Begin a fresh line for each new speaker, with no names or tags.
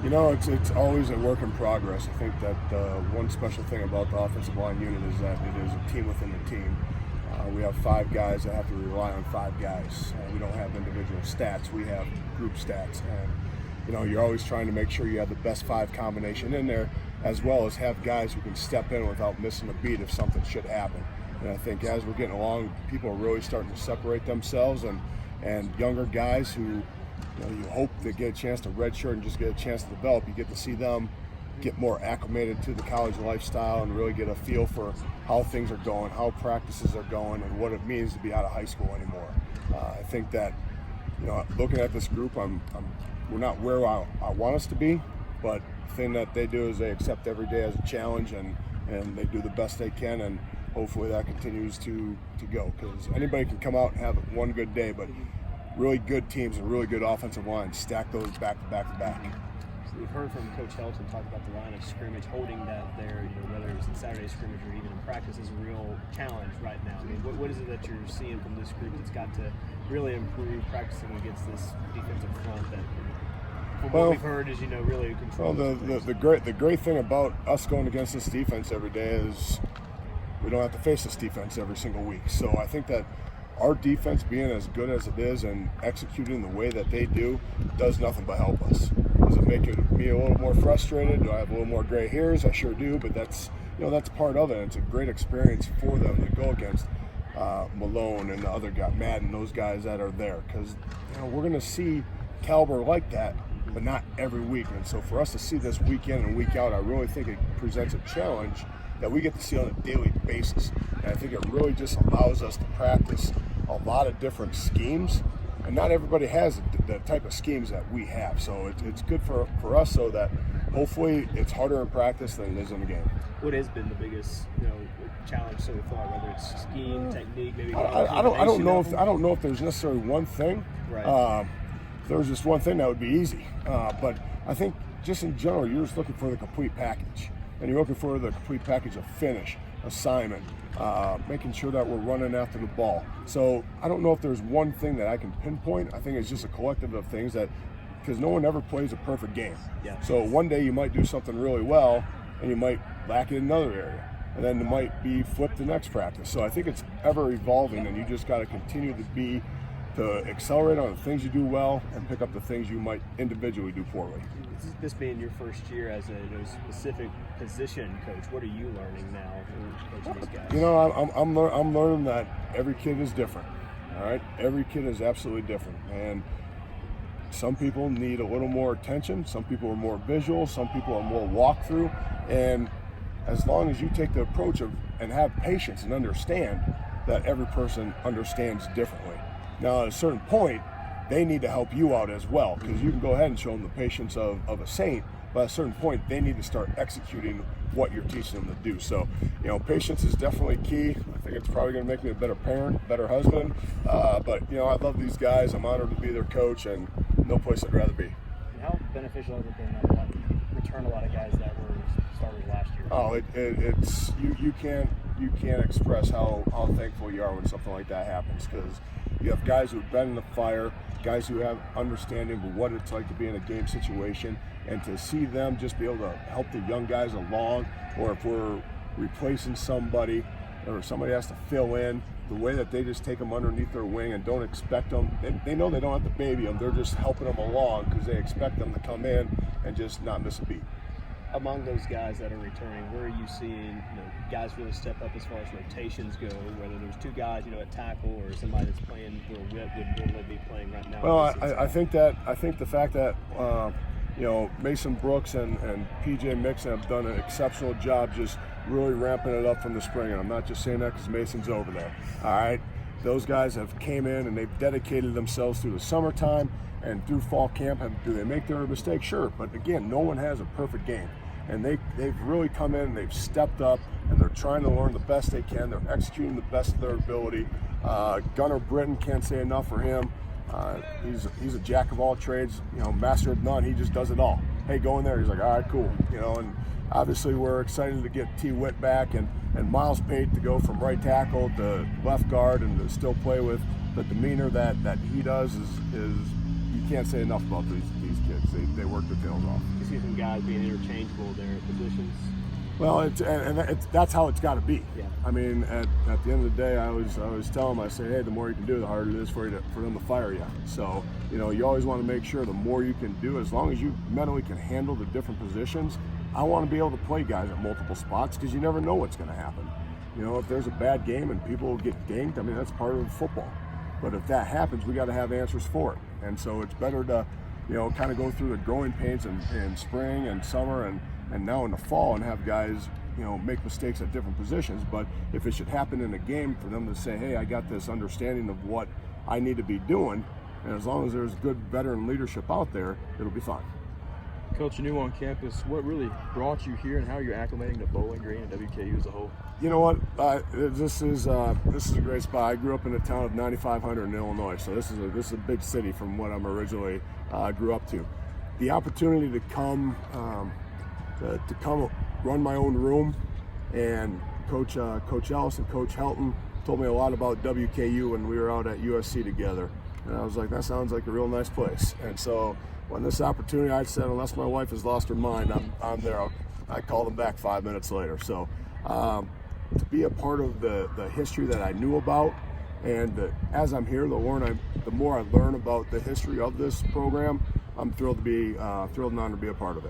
You know, it's always a work in progress. I think that one special thing about the offensive line unit is that it is a team within a team. We have 5 guys that have to rely on 5 guys. We don't have individual stats. We have group stats. And, you know, you're always trying to make sure you have the best 5 combination in there, as well as have guys who can step in without missing a beat if something should happen. And I think as we're getting along, people are really starting to separate themselves, and younger guys who, you hope they get a chance to redshirt and just get a chance to develop. You get to see them get more acclimated to the college lifestyle and really get a feel for how things are going, how practices are going, and what it means to be out of high school anymore. I think that, looking at this group, we're not where I want us to be, but the thing that they do is they accept every day as a challenge, and they do the best they can, and hopefully that continues to go, because anybody can come out and have one good day, but really good teams and really good offensive lines stack those back to back to back.
So we've heard from Coach Helton talk about the line of scrimmage, holding that there, whether it's in Saturday scrimmage or even in practice, is a real challenge right now. I mean, what is it that you're seeing from this group that's got to really improve practicing against this defensive front that, from what we've heard, is really control?
Well, the great thing about us going against this defense every day is we don't have to face this defense every single week. So I think that our defense being as good as it is and executing the way that they do does nothing but help us. Does it make me a little more frustrated? Do I have a little more gray hairs? I sure do, but that's part of it. It's a great experience for them to go against Malone and the other guy, Madden, those guys that are there, because we're going to see caliber like that, but not every week. And so for us to see this week in and week out, I really think it presents a challenge that we get to see on a daily basis. And I think it really just allows us to practice a lot of different schemes, and not everybody has the type of schemes that we have. So it's good for us, so that hopefully it's harder in practice than it is in the game.
What has been the biggest challenge so far, whether it's scheme, technique, maybe?
I don't know if there's necessarily one thing.
Right.
If there was just one thing, that would be easy. But I think just in general, you're just looking for the complete package. And you're looking for the complete package of finish, assignment, making sure that we're running after the ball. So I don't know if there's one thing that I can pinpoint. I think it's just a collective of things because no one ever plays a perfect game.
Yeah.
So one day you might do something really well, and you might lack it in another area. And then it might be flipped the next practice. So I think it's ever evolving, and you just got to continue to accelerate on the things you do well and pick up the things you might individually do poorly.
This being your first year as a specific position coach, what are you learning now coaching these guys?
I'm learning that every kid is different. All right, every kid is absolutely different, and some people need a little more attention. Some people are more visual. Some people are more walkthrough. And as long as you take the approach of and have patience and understand that every person understands differently. Now, at a certain point, they need to help you out as well, because you can go ahead and show them the patience of a saint, but at a certain point, they need to start executing what you're teaching them to do. So, patience is definitely key. I think it's probably going to make me a better parent, better husband. But I love these guys. I'm honored to be their coach, and no place I'd rather be.
And how beneficial has it been to return a lot of guys that were starters last year?
Oh, it's you can't express how thankful you are when something like that happens, because you have guys who've been in the fire, guys who have understanding of what it's like to be in a game situation, and to see them just be able to help the young guys along, or if we're replacing somebody or somebody has to fill in, the way that they just take them underneath their wing and don't expect them. They know they don't have to baby them. They're just helping them along because they expect them to come in and just not miss a beat.
Among those guys that are returning, where are you seeing guys really step up as far as rotations go? Whether there's 2 guys, at tackle, or somebody that's playing where Whit would normally be playing right now.
Well, I think the fact that Mason Brooks and PJ Mixon have done an exceptional job just really ramping it up from the spring, and I'm not just saying that because Mason's over there. All right, those guys have came in and they've dedicated themselves through the summertime and through fall camp. Do they make their mistakes? Sure, but again, no one has a perfect game, and they've really come in and they've stepped up, and they're trying to learn the best they can. They're executing the best of their ability. Gunnar Britton, can't say enough for him. He's a jack of all trades, master of none. He just does it all. Hey, go in there. He's like, all right, cool. And obviously we're excited to get T. Witt back and Miles Pate to go from right tackle to left guard and to still play with the demeanor that he does is you can't say enough about these kids. they work their tails off.
You see some guys being interchangeable there at positions.
Well, that's how it's got to be.
Yeah.
I mean, at the end of the day, I always tell them, I say, hey, the more you can do, the harder it is for them to fire you. So, you always want to make sure the more you can do, as long as you mentally can handle the different positions. I want to be able to play guys at multiple spots because you never know what's going to happen. If there's a bad game and people get dinged, I mean, that's part of football. But if that happens, we got to have answers for it. And so it's better to, kind of go through the growing pains in spring and summer and now in the fall and have guys, make mistakes at different positions. But if it should happen in a game, for them to say, hey, I got this understanding of what I need to be doing, and as long as there's good veteran leadership out there, it'll be fine.
Coach, you're new on campus. What really brought you here, and how are you acclimating to Bowling Green and WKU as a whole?
You know what? This is a great spot. I grew up in a town of 9,500 in Illinois, so this is a big city from what I'm originally grew up to. The opportunity to come run my own room, and Coach Ellis and Coach Helton told me a lot about WKU when we were out at USC together, and I was like, that sounds like a real nice place. And so when this opportunity, I said, unless my wife has lost her mind, I'm there. I called them back 5 minutes later. So to be a part of the history that I knew about, and as I'm here, the more I learn about the history of this program, I'm thrilled and honored to be a part of it.